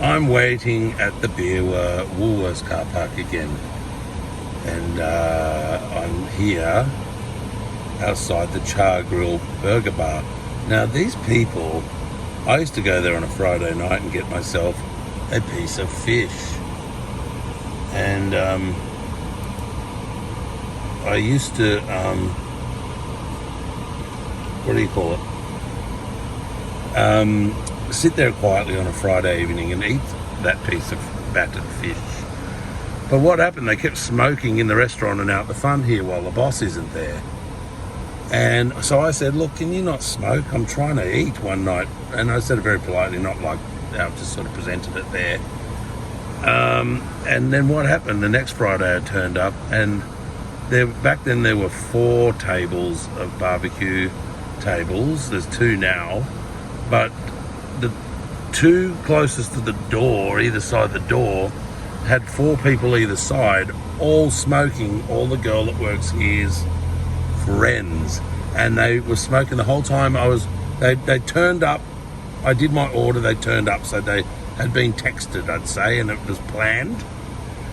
I'm waiting at the Beerwah Woolworths car park again, and I'm here outside the Char Grill Burger Bar. Now these people, I used to go there on a Friday night and get myself a piece of fish, and I used to what do you call it? Sit there quietly on a Friday evening and eat that piece of battered fish. But what happened? They kept smoking in the restaurant and out the front here while the boss isn't there. And so I said, look, can you not smoke? I'm trying to eat one night. And I said it very politely, not like I just sort of presented it there. And then what happened? The next Friday I turned up, and back then there were 4 tables of barbecue tables. There's 2 now, but the 2 closest to the door, either side of the door, had 4 people either side, all smoking. All the girl that works here's friends, and they were smoking the whole time. They turned up. I did my order. They turned up, so they had been texted, I'd say, and it was planned.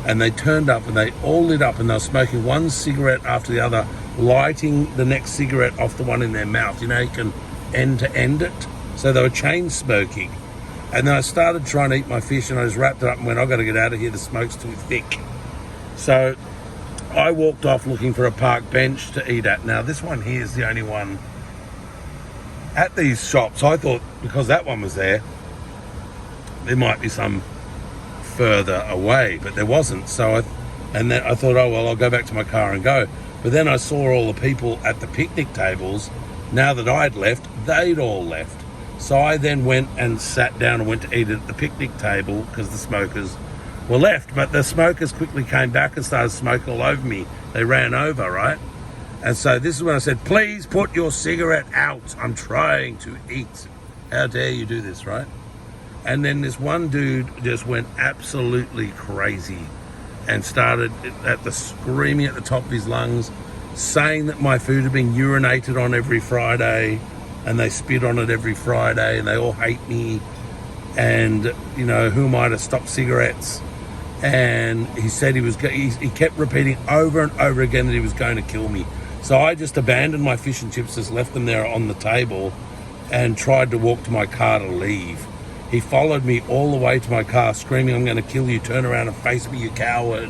And they turned up, and they all lit up, and they were smoking one cigarette after the other, lighting the next cigarette off the one in their mouth. You know, you can end to end it. So they were chain smoking. And then I started trying to eat my fish, and I just wrapped it up and went, I've got to get out of here, the smoke's too thick. So I walked off looking for a park bench to eat at. Now this one here is the only one at these shops. I thought because that one was there might be some further away, but there wasn't. So then I thought, oh well, I'll go back to my car and go. But then I saw all the people at the picnic tables. Now that I'd left, they'd all left. So I then went and sat down and went to eat at the picnic table because the smokers were left. But the smokers quickly came back and started smoking all over me. They ran over, right? And so this is when I said, please put your cigarette out. I'm trying to eat. How dare you do this, right? And then this one dude just went absolutely crazy and started screaming at the top of his lungs, saying that my food had been urinated on every Friday, and they spit on it every Friday, and they all hate me, and you know, who am I to stop cigarettes? And he said he kept repeating over and over again that he was going to kill me. So I just abandoned my fish and chips, just left them there on the table, and tried to walk to my car to leave. He followed me all the way to my car, screaming, I'm going to kill you, turn around and face me, you coward,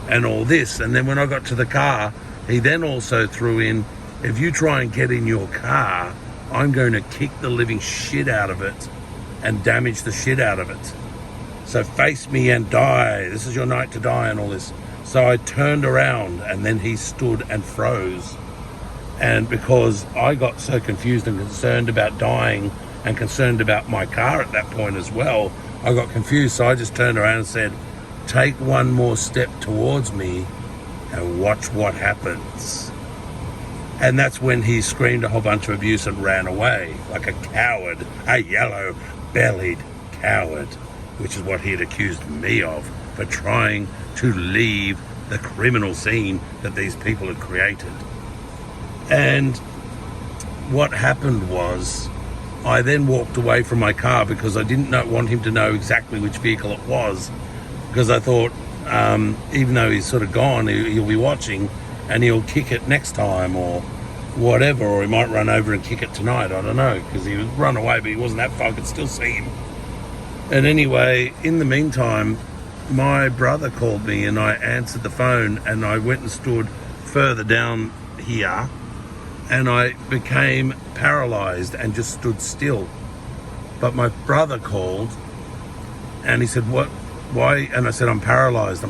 and all this. And then when I got to the car, he then also threw in, if you try and get in your car, I'm going to kick the living shit out of it and damage the shit out of it. So face me and die. This is your night to die and all this. So I turned around, and then he stood and froze. And because I got so confused and concerned about dying and concerned about my car at that point as well, I got confused. So I just turned around and said, take one more step towards me and watch what happens. And that's when he screamed a whole bunch of abuse and ran away like a coward, a yellow-bellied coward, which is what he had accused me of, for trying to leave the criminal scene that these people had created. And what happened was, I then walked away from my car because I didn't want him to know exactly which vehicle it was, because I thought, even though he's sort of gone, he'll be watching and he'll kick it next time or whatever, or he might run over and kick it tonight. I don't know, because he was run away, but he wasn't that far. I could still see him. And anyway, in the meantime, my brother called me and I answered the phone, and I went and stood further down here, and I became paralyzed and just stood still. But my brother called and he said, what, why? And I said, I'm paralyzed.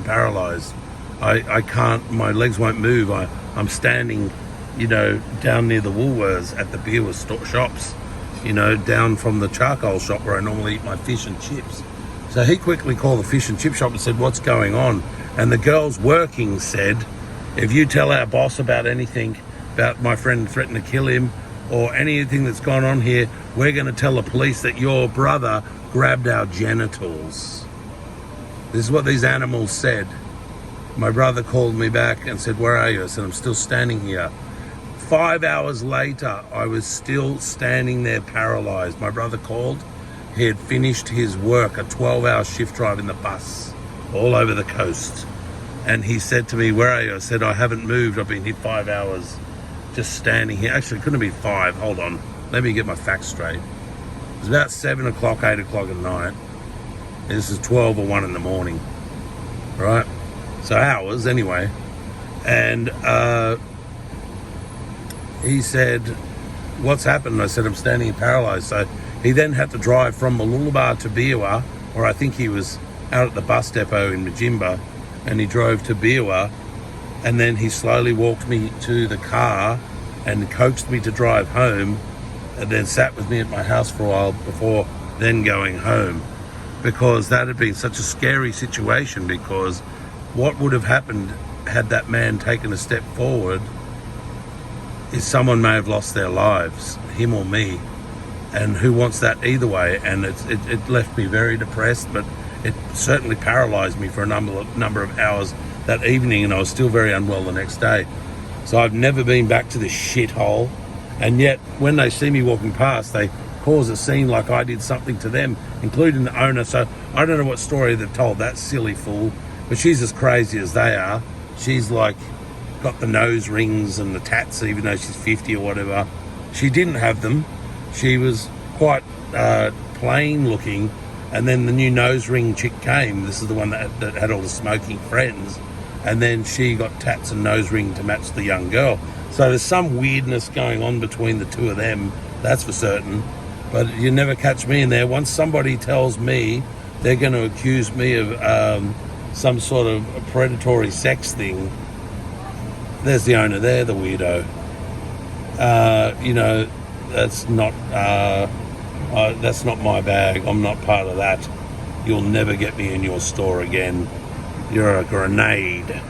I can't, my legs won't move. I'm standing, you know, down near the Woolworths at the Beerwah shops, you know, down from the charcoal shop where I normally eat my fish and chips. So he quickly called the fish and chip shop and said, what's going on? And the girls working said, if you tell our boss about anything, about my friend threatening to kill him or anything that's gone on here, we're going to tell the police that your brother grabbed our genitals. This is what these animals said. My brother called me back and said, where are you? I said, I'm still standing here. 5 hours later, I was still standing there paralyzed. My brother called He had finished his work, a 12-hour shift drive in the bus all over the coast. And he said to me, where are you? I said, I haven't moved. I've been here 5 hours just standing here. Actually, it couldn't have been 5. Hold on. Let me get my facts straight. It was about 7 o'clock, 8 o'clock at night. This is 12 or 1 in the morning. Right? So hours anyway. And he said, what's happened? I said, I'm standing here paralyzed. So he then had to drive from Mooloolaba to Beerwah, or I think he was out at the bus depot in Majimba, and he drove to Beerwah, and then he slowly walked me to the car and coaxed me to drive home, and then sat with me at my house for a while before then going home, because that had been such a scary situation. Because what would have happened had that man taken a step forward is someone may have lost their lives, him or me, and who wants that either way? And it left me very depressed, but it certainly paralyzed me for a number of hours that evening, and I was still very unwell the next day. So I've never been back to this shithole, and yet when they see me walking past, they cause a scene like I did something to them, including the owner. So I don't know what story they've told that silly fool, but she's as crazy as they are. She's like got the nose rings and the tats, even though she's 50 or whatever. She didn't have them. She was quite plain looking, and then the new nose ring chick came. This is the one that had all the smoking friends, and then she got tats and nose ring to match the young girl. So there's some weirdness going on between the two of them, that's for certain. But you never catch me in there. Once somebody tells me they're going to accuse me of some sort of predatory sex thing, there's the owner there, the weirdo. That's not my bag. I'm not part of that. You'll never get me in your store again. You're a grenade.